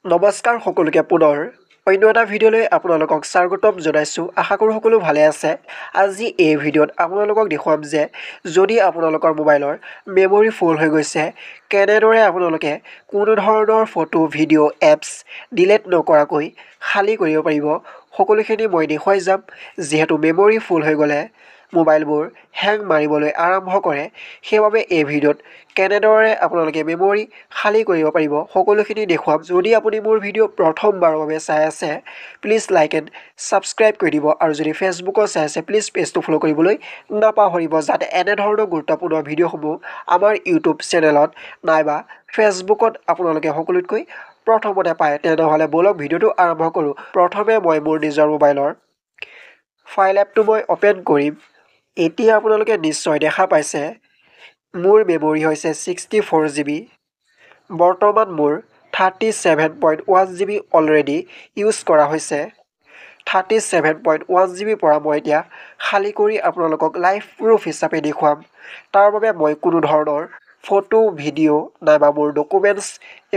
নমস্কাৰ সকলোকে পুনৰ অন্য এটা ভিডিঅ'লৈ আপোনালোকক স্বাগতম জনাইছোঁ। আশা কৰোঁ সকলো ভালে আছে। আজি এই ভিডিঅ'ত আপোনালোকক দেখুৱাম যে যদি আপোনালোকৰ মোবাইলৰ মেমৰি ফুল হৈ গৈছে কেনেদৰে আপোনালোকে কোনো ধৰণৰ ফটো ভিডিঅ' এপছ ডিলিট নকৰাকৈ খালী কৰিব পাৰিব সকলোখিনি মই দেখুৱাই যাম। যিহেতু মেমৰি ফুল হৈ গ'লে মোবাইলবোৰ হেং মাৰিবলৈ আৰম্ভ কৰে, সেইবাবে এই ভিডিঅ'ত কেনেদৰে আপোনালোকে মেমৰি খালী কৰিব পাৰিব সকলোখিনি দেখুৱাম। যদি আপুনি মোৰ ভিডিঅ' প্ৰথমবাৰৰ বাবে চাই আছে প্লিজ লাইক এণ্ড ছাবস্ক্ৰাইব কৰি দিব, আৰু যদি ফেচবুকত চাই আছে প্লিজ পেজটো ফ'ল' কৰিবলৈ নাপাহৰিব, যাতে এনেধৰণৰ গুৰুত্বপূৰ্ণ ভিডিঅ'সমূহ আমাৰ ইউটিউব চেনেলত নাইবা ফেচবুকত আপোনালোকে সকলোতকৈ প্ৰথমতে পায়। তেনেহ'লে ব'লক ভিডিঅ'টো আৰম্ভ কৰোঁ। প্ৰথমে মই মোৰ নিজৰ মোবাইলৰ ফাইল এপটো মই অ'পেন কৰিম। এতিয়া আপোনালোকে নিশ্চয় দেখা পাইছে মোৰ মেমৰি হৈছে 64 GB। বৰ্তমান মোৰ 37.1 GB অলৰেডি ইউজ কৰা হৈছে। 37.1 GB পৰা মই এতিয়া খালী কৰি আপোনালোকক লাইভ প্ৰুফ হিচাপে দেখুৱাম। তাৰ বাবে মই কোনো ধৰণৰ ফটো ভিডিঅ' নাইবা মোৰ ডকুমেণ্টছ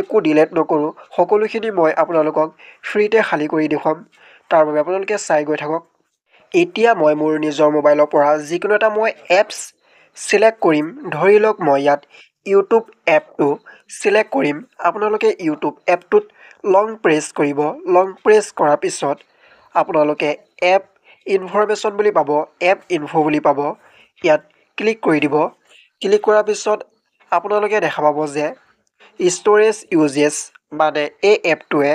একো ডিলিট নকৰোঁ। সকলোখিনি মই আপোনালোকক ফ্ৰীতে খালী কৰি দেখুৱাম। তাৰ বাবে আপোনালোকে চাই গৈ থাকক। এতিয়া মই মোৰ নিজৰ মোবাইলৰ পৰা যিকোনো এটা মই এপছ চিলেক্ট কৰিম। ধৰি লওক মই ইয়াত ইউটিউব এপটো চিলেক্ট কৰিম। আপোনালোকে ইউটিউব এপটোত লং প্ৰেছ কৰিব। লং প্ৰেছ কৰাৰ পিছত আপোনালোকে এপ ইনফৰমেশ্যন বুলি পাব, এপ ইনফো বুলি পাব, ইয়াত ক্লিক কৰি দিব। ক্লিক কৰাৰ পিছত আপোনালোকে দেখা পাব যে ষ্ট'ৰেজ ইউজেছ মানে এই এপটোৱে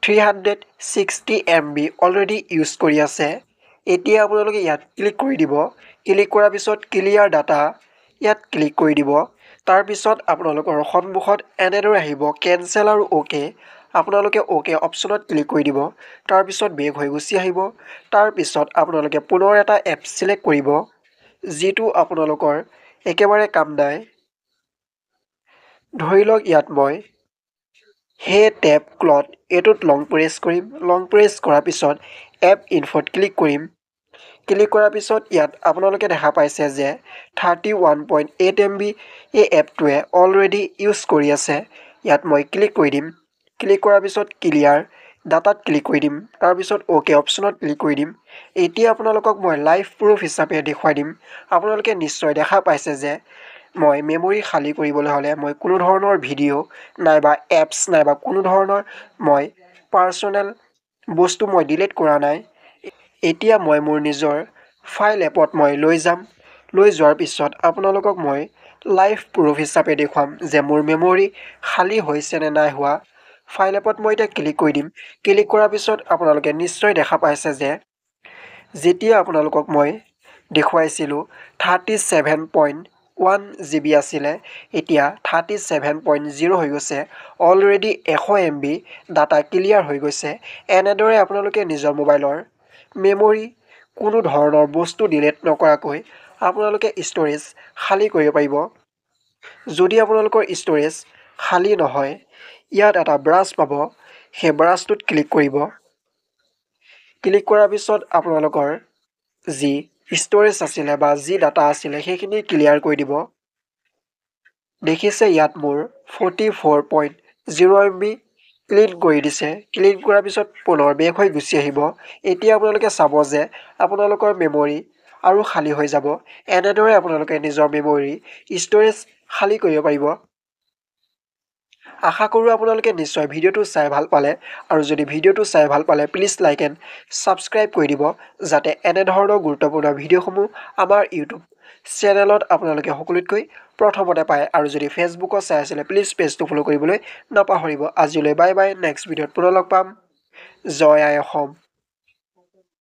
360 MB অলৰেডি ইউজ কৰি আছে। এতিয়া আপোনালোকে ইয়াত ক্লিক কৰি দিব। ক্লিক কৰাৰ পিছত ক্লিয়াৰ ডাটা ইয়াত ক্লিক কৰি দিব। তাৰপিছত আপোনালোকৰ সন্মুখত এনেদৰে আহিব কেনচেল আৰু অ'কে। আপোনালোকে অ'কে অপশ্যনত ক্লিক কৰি দিব। তাৰপিছত বেক হৈ গুচি আহিব। তাৰপিছত আপোনালোকে পুনৰ এটা এপ চিলেক্ট কৰিব যিটো আপোনালোকৰ একেবাৰে কাম নাই। ধৰি লওক ইয়াত মই হে টেপ ক্লথ এইটোত লং প্ৰেছ কৰিম। লং প্ৰেছ কৰাৰ পিছত এপ ইনফোত ক্লিক কৰিম। ক্লিক কৰাৰ পিছত ইয়াত আপোনালোকে দেখা পাইছে যে 31.8 MB এই এপটোৱে অলৰেডি ইউজ কৰি আছে। ইয়াত মই ক্লিক কৰি দিম। ক্লিক কৰাৰ পিছত ক্লিয়াৰ ডাটাত ক্লিক কৰি দিম। তাৰপিছত অ'কে অপশ্যনত ক্লিক কৰি দিম। এতিয়া আপোনালোকক মই লাইভ প্ৰুফ হিচাপে দেখুৱাই দিম। আপোনালোকে নিশ্চয় দেখা পাইছে যে মই মেমৰি খালী কৰিবলৈ হ'লে মই কোনো ধৰণৰ ভিডিঅ' নাইবা এপছ নাইবা কোনো ধৰণৰ মই পাৰ্চনেল বস্তু মই ডিলিট কৰা নাই। এতিয়া মই মোৰ নিজৰ ফাইল এপত মই লৈ যাম। লৈ যোৱাৰ পিছত আপোনালোকক মই লাইভ প্ৰুফ হিচাপে দেখুৱাম যে মোৰ মেমৰি খালী হৈছে নে নাই হোৱা। ফাইল এপত মই এতিয়া ক্লিক কৰি দিম। ক্লিক কৰাৰ পিছত আপোনালোকে নিশ্চয় দেখা পাইছে যে যেতিয়া আপোনালোকক মই দেখুৱাইছিলোঁ 37.1 GB আছিলে, এতিয়া 37.0 হৈ গৈছে। অলৰেডি 100 MB ডাটা ক্লিয়াৰ হৈ গৈছে। এনেদৰে আপোনালোকে নিজৰ মোবাইলৰ মেমৰি কোনো ধৰণৰ বস্তু ডিলিট নকৰাকৈ আপোনালোকে ষ্ট'ৰেজ খালী কৰিব পাৰিব। যদি আপোনালোকৰ ষ্ট'ৰেজ খালী নহয়, ইয়াত এটা ব্ৰাছ পাব, সেই ব্ৰাছটোত ক্লিক কৰিব। ক্লিক কৰাৰ পিছত আপোনালোকৰ যি ষ্ট'ৰেজ আছিলে বা যি ডাটা আছিলে সেইখিনি ক্লিয়াৰ কৰি দিব। দেখিছে ইয়াত মোৰ 44.0 MB ক্লিন কৰি দিছে। ক্লিন কৰাৰ পিছত পুনৰ বেক হৈ গুচি আহিব। এতিয়া আপোনালোকে চাব যে আপোনালোকৰ মেমৰি আৰু খালী হৈ যাব। এনেদৰে আপোনালোকে নিজৰ মেমৰি ষ্ট'ৰেজ খালী কৰিব পাৰিব। আশা কৰোঁ আপোনালোকে নিশ্চয় ভিডিঅ'টো চাই ভাল পালে, আৰু যদি ভিডিঅ'টো চাই ভাল পালে প্লিজ লাইক এণ্ড ছাবস্ক্ৰাইব কৰি দিব, যাতে এনেধৰণৰ গুৰুত্বপূৰ্ণ ভিডিঅ'সমূহ আমাৰ ইউটিউব চেনেলত আপোনালোকে সকলোতকৈ প্ৰথমতে পায়। আৰু যদি ফেচবুকত চাই আছিলে প্লিজ পেজটো ফ'ল' কৰিবলৈ নাপাহৰিব। আজিলৈ বাই বাই। নেক্সট ভিডিঅ'ত পুনৰ লগ পাম। জয় আই অসম।